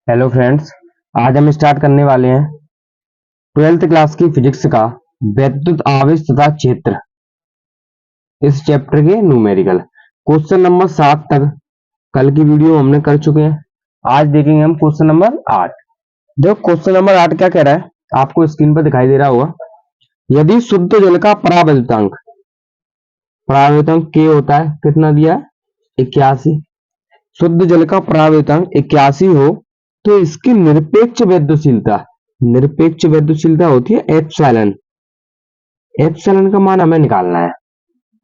Hello friends, आज हम start करने वाले हैं 12th क्लास की फिजिक्स का वैद्युत आवेश तथा क्षेत्र, इस चैप्टर के न्यूमेरिकल क्वेश्चन नंबर 7 तक कल की वीडियो हमने कर चुके हैं। आज देखेंगे हम क्वेश्चन नंबर 8। देखो क्वेश्चन नंबर 8 क्या कह रहा है, आपको स्क्रीन पर दिखाई दे रहा होगा। यदि शुद्ध जल का परावर्तनांक के होता है, कितना दिया है, 81। शुद्ध जल का परावर्तनांक 81 हो तो इसकी निरपेक्ष वैद्युशीलता होती है एप्सिलॉन। एप्सिलॉन का मान हमें निकालना है।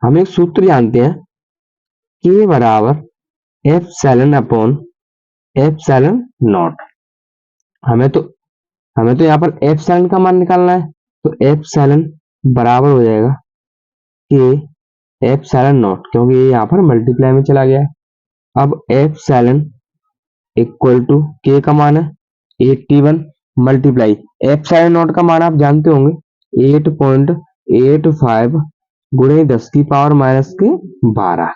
हम एक सूत्र जानते हैं, के बराबर एप्सिलॉन अपॉन एप्सिलॉन नॉट। हमें तो यहाँ पर एप्सिलॉन का मान निकालना है, तो एप्सिलॉन बराबर हो जाएगा के एप्सिलॉन नॉट, क्योंकि ये यहाँ पर मल्टीप्लाई में चला गया है। अब एप्सिलॉन इक्वल टू के का मान है 81 मल्टीप्लाई एप्सिलॉन नॉट का मान आप जानते होंगे 8.85 गुणे 10 की पावर माइनस के 12।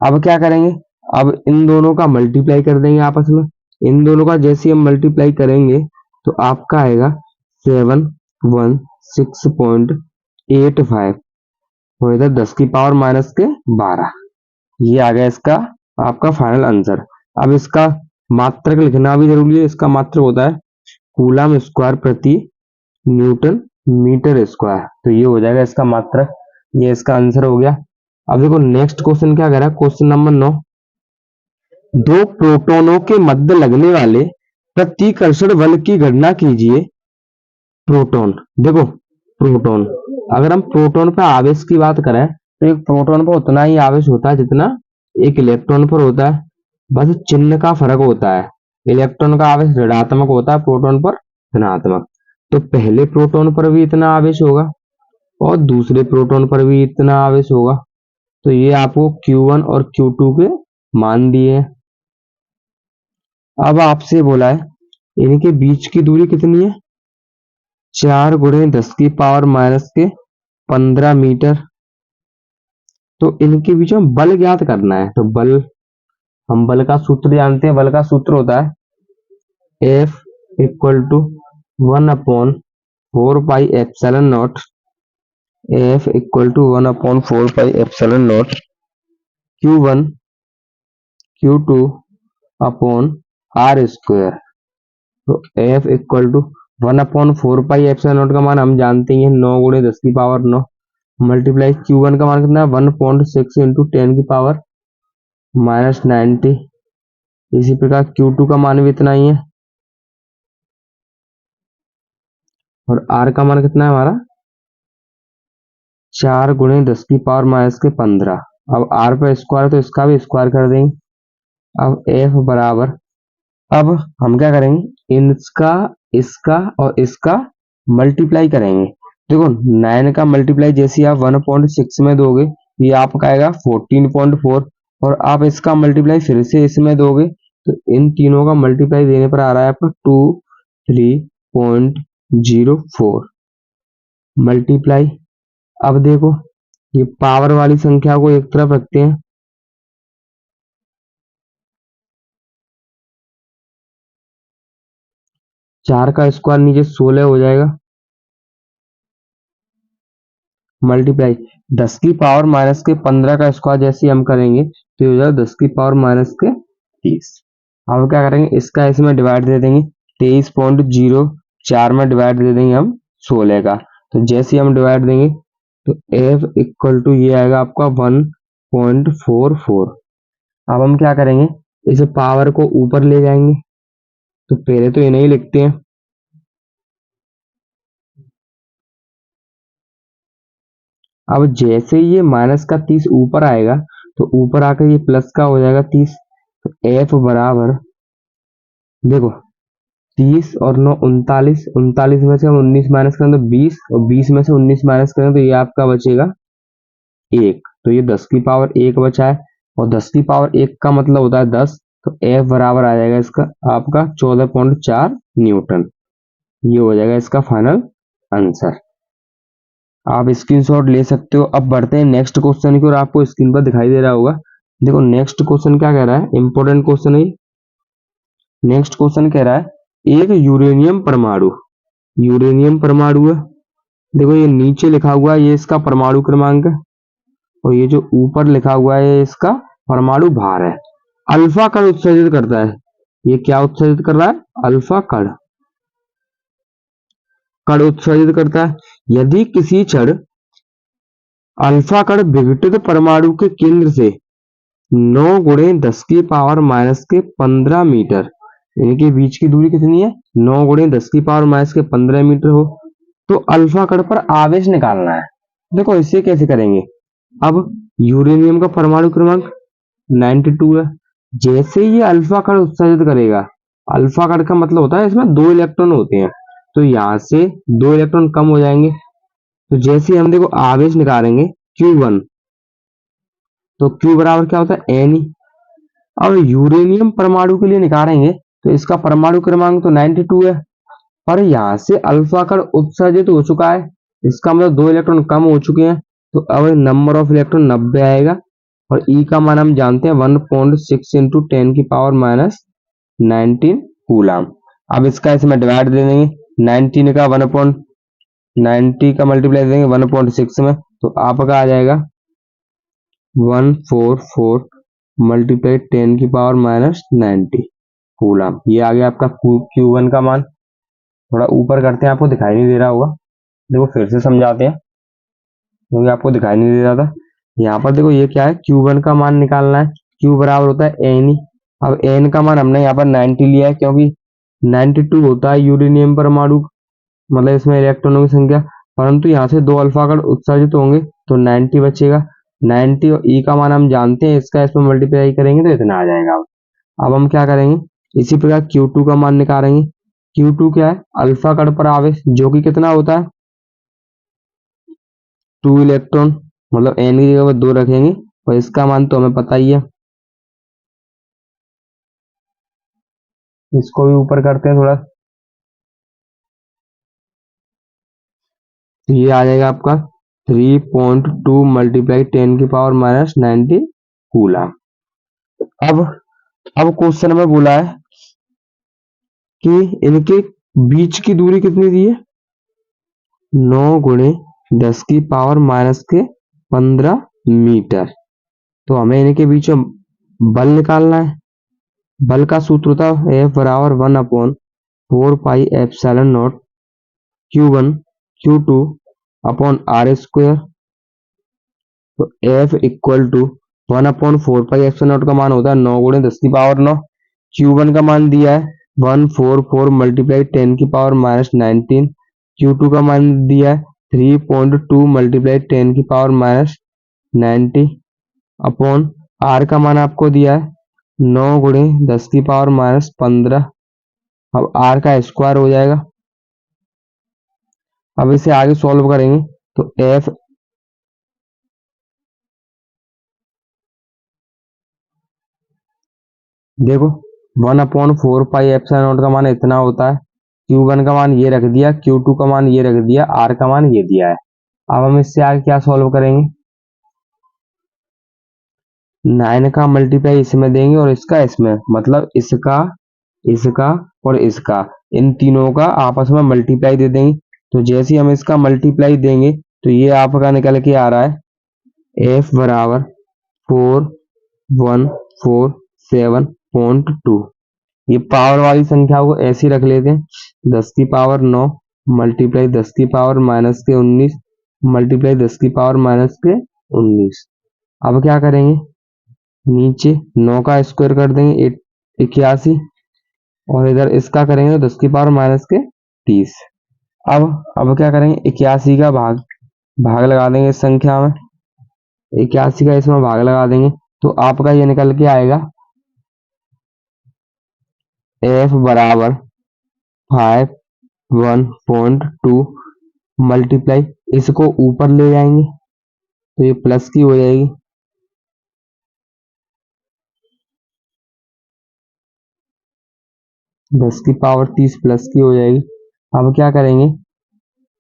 अब क्या करेंगे, अब इन दोनों का मल्टीप्लाई कर देंगे आपस में। इन दोनों का जैसे हम मल्टीप्लाई करेंगे तो आपका आएगा 716.85 और इधर 10 की पावर माइनस के 12। ये आ गया इसका आपका फाइनल आंसर। अब इसका मात्रक लिखना भी जरूरी है। इसका मात्रक होता है कूलम स्क्वायर प्रति न्यूटन मीटर स्क्वायर, तो ये हो जाएगा इसका मात्रक। ये इसका आंसर हो गया। अब देखो नेक्स्ट क्वेश्चन क्या कह रहा है, क्वेश्चन नंबर 9। दो प्रोटॉनों के मध्य लगने वाले प्रतिकर्षण बल की गणना कीजिए। प्रोटॉन, देखो प्रोटॉन, अगर हम प्रोटॉन पर आवेश की बात करें तो एक प्रोटॉन पर उतना ही आवेश होता है जितना एक इलेक्ट्रॉन पर होता है, बस चिन्ह का फर्क होता है। इलेक्ट्रॉन का आवेश ऋणात्मक होता है, प्रोटॉन पर धनात्मक। तो पहले प्रोटॉन पर भी इतना आवेश होगा और दूसरे प्रोटॉन पर भी इतना आवेश होगा। तो ये आपको Q1 और Q2 के मान दिए हैं। अब आपसे बोला है इनके बीच की दूरी कितनी है, 4 गुणे 10 की पावर माइनस के 15 मीटर। तो इनके बीच में बल ज्ञात करना है। तो बल, हम बल का सूत्र जानते हैं। बल का सूत्र होता है F equal to 1/4 pi epsilon naught. F equal to 1/4 pi epsilon naught Q1 Q2 upon R square. तो F equal to 1/4 pi epsilon naught का मान हम जानते हैं 9 गुणे 10 की पावर 9 मल्टीप्लाई Q1 का मान कितना है 1.6 इंटू 10 की पावर माइनस 90। इसी प्रकार Q2 का मान भी इतना ही है और R का मान कितना है हमारा 4 गुणे 10 की पावर माइनस के 15। अब R पर स्क्वायर तो इसका भी स्क्वायर कर देंगे। अब F बराबर, अब हम क्या करेंगे, इसका और इसका मल्टीप्लाई करेंगे। देखो 9 का मल्टीप्लाई जैसे आप 1.6 में दोगे ये आपका आएगा 14.4 और आप इसका मल्टीप्लाई फिर से इसमें दोगे तो इन तीनों का मल्टीप्लाई देने पर आ रहा है आपका 23.04 मल्टीप्लाई। अब देखो ये पावर वाली संख्या को एक तरफ रखते हैं, 4 का स्क्वायर नीचे 16 हो जाएगा मल्टीप्लाई 10 की पावर माइनस के 15 का स्क्वायर जैसे हम करेंगे तो हो जाएगा 10 की पावर माइनस के 30। अब क्या करेंगे, इसका इसमें डिवाइड दे देंगे 23.04 में डिवाइड दे देंगे हम 16 का। तो जैसे हम डिवाइड देंगे तो F इक्वल टू ये आएगा आपका 1.44। अब हम क्या करेंगे, इस पावर को ऊपर ले जाएंगे। तो पहले तो इन्हें ही लिखते हैं। अब जैसे ये माइनस का 30 ऊपर आएगा तो ऊपर आकर ये प्लस का हो जाएगा 30। तो F बराबर, देखो 30 और 9 39, 39 में से हम 19 माइनस करें तो 20 और 20 में से 19 माइनस करें तो ये आपका बचेगा 1। तो ये 10 की पावर 1 बचा है और 10 की पावर 1 का मतलब होता है 10। तो F बराबर आ जाएगा इसका आपका 14.4 न्यूटन। ये हो जाएगा इसका फाइनल आंसर। आप स्क्रीनशॉट ले सकते हो। अब बढ़ते हैं नेक्स्ट क्वेश्चन की और आपको स्क्रीन पर दिखाई दे रहा होगा। देखो नेक्स्ट क्वेश्चन क्या कह रहा है, इंपॉर्टेंट क्वेश्चन है। नेक्स्ट क्वेश्चन कह रहा है एक यूरेनियम परमाणु, यूरेनियम परमाणु है, देखो ये नीचे लिखा हुआ है ये इसका परमाणु क्रमांक है और ये जो ऊपर लिखा हुआ है ये इसका परमाणु भार है। अल्फा कण उत्सर्जित करता है, ये क्या उत्सर्जित कर रहा है? अल्फा कण, कण उत्सर्जित करता है। यदि किसी क्षण अल्फा कण विघटित परमाणु के केंद्र से 9 गुणे 10 की पावर माइनस के 15 मीटर, इनके बीच की दूरी कितनी है? 9 गुणे 10 की पावर माइनस के 15 मीटर हो तो अल्फा कण पर आवेश निकालना है। देखो इसे कैसे करेंगे, अब यूरेनियम का परमाणु क्रमांक 92 है, जैसे ही ये अल्फा कण उत्सर्जित करेगा, अल्फा कण का मतलब होता है इसमें 2 इलेक्ट्रॉन होते हैं, तो यहाँ से 2 इलेक्ट्रॉन कम हो जाएंगे, तो जैसे ही हम देखो आवेश निकालेंगे Q1, तो Q बराबर क्या होता है? N। अब यूरेनियम परमाणु के लिए निकालेंगे तो इसका परमाणु क्रमांक तो 92 है, पर यहाँ से अल्फा कण उत्सर्जित हो चुका है, इसका मतलब 2 इलेक्ट्रॉन कम हो चुके हैं, तो अब नंबर ऑफ इलेक्ट्रॉन 90 आएगा और ई का मान हम जानते हैं 1.6 इंटू 10 की पावर माइनस 19 कूलाम। अब इसका इसमें डिवाइड दे देंगे, 19 का 1.90 का मल्टीप्लाई देंगे 1.6 में, तो आपका आ जाएगा 144 मल्टीप्लाई 10 की पावर माइनस 90 कूलाम। ये आ गया आपका Q1 का मान। थोड़ा ऊपर करते हैं, आपको दिखाई नहीं दे रहा होगा, देखो फिर से समझाते हैं क्योंकि आपको दिखाई नहीं दे रहा था। यहाँ पर देखो ये क्या है, Q1 का मान निकालना है, Q बराबर होता है N। अब N का मान हमने यहाँ पर 90 लिया है क्योंकि 92 होता है यूरेनियम परमाणु, मतलब इसमें इलेक्ट्रॉनों की संख्या, परंतु यहाँ से 2 अल्फा कण उत्सर्जित होंगे तो 90 बचेगा। 90 और ई का मान हम जानते हैं, इसका इसमें मल्टीप्लाई करेंगे तो इतना आ जाएगा। अब हम क्या करेंगे, इसी प्रकार Q2 का मान निकालेंगे। Q2 क्या है? अल्फा कण पर आवेश, जो कि कितना होता है? 2 इलेक्ट्रॉन, मतलब N की जगह पर 2 रखेंगे और इसका मान तो हमें पता ही है। इसको भी ऊपर करते हैं थोड़ा, तो ये आ जाएगा आपका 3.2 मल्टीप्लाई 10 की पावर माइनस 90 कूलाम। अब क्वेश्चन में बोला है कि इनके बीच की दूरी कितनी दी है? 9 गुणे 10 की पावर माइनस के 15 मीटर। तो हमें इनके बीच में बल निकालना है। बल का सूत्र होता है F बराबर 1/4 pi epsilon naught Q1 Q2 upon R square. तो F equal to 1/4 pi epsilon naught का मान होता है 9 गुणे 10 की पावर 9। Q1 का मान दिया है 144 मल्टीप्लाई 10 की पावर माइनस 19। Q2 का मान दिया है 3.2 मल्टीप्लाई 10 की पावर माइनस 90 अपॉन R का मान आपको दिया है 9 गुणे 10 की पावर माइनस 15। अब R का स्क्वायर हो जाएगा। अब इसे आगे सॉल्व करेंगे तो F देखो 1/4 पाई एप्सिलॉन नॉट का मान इतना होता है, Q1 का मान ये रख दिया, Q2 का मान ये रख दिया, R का मान ये दिया है। अब हम इससे आगे क्या सॉल्व करेंगे, 9 का मल्टीप्लाई इसमें देंगे और इसका इसमें, मतलब इसका इसका और इसका, इन तीनों का आपस में मल्टीप्लाई दे देंगे। तो जैसे ही हम इसका मल्टीप्लाई देंगे तो ये आपका निकल के आ रहा है F बराबर 4147.2। ये पावर वाली संख्याओं को ऐसी रख लेते हैं, 10 की पावर 9 मल्टीप्लाई 10 की पावर माइनस के 19 मल्टीप्लाई 10 की पावर माइनस के 19। अब क्या करेंगे, नीचे 9 का स्क्वायर कर देंगे 81 और इधर इसका करेंगे तो 10 की पावर माइनस के 30। अब क्या करेंगे, 81 का भाग लगा देंगे इस संख्या में, 81 का इसमें भाग लगा देंगे तो आपका ये निकल के आएगा F बराबर 51.2 मल्टीप्लाई, इसको ऊपर ले जाएंगे तो ये प्लस की हो जाएगी, 10 की पावर 30 प्लस की हो जाएगी। अब क्या करेंगे,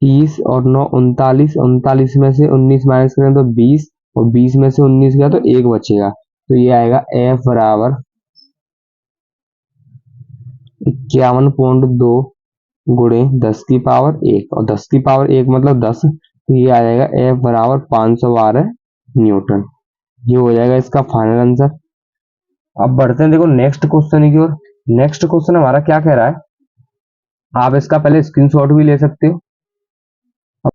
30 और 9 39, 39 में से 19 माइनस करें तो 20 और 20 में से 19 गया तो 1 बचेगा, तो ये आएगा F बराबर 51.2 गुणे 10 की पावर 1, और 10 की पावर 1 मतलब 10, तो ये आ जाएगा F बराबर 512 न्यूटन। ये हो जाएगा इसका फाइनल आंसर। अब बढ़ते हैं देखो नेक्स्ट क्वेश्चन की ओर। नेक्स्ट क्वेश्चन हमारा क्या कह रहा है, आप इसका पहले स्क्रीनशॉट भी ले सकते हो,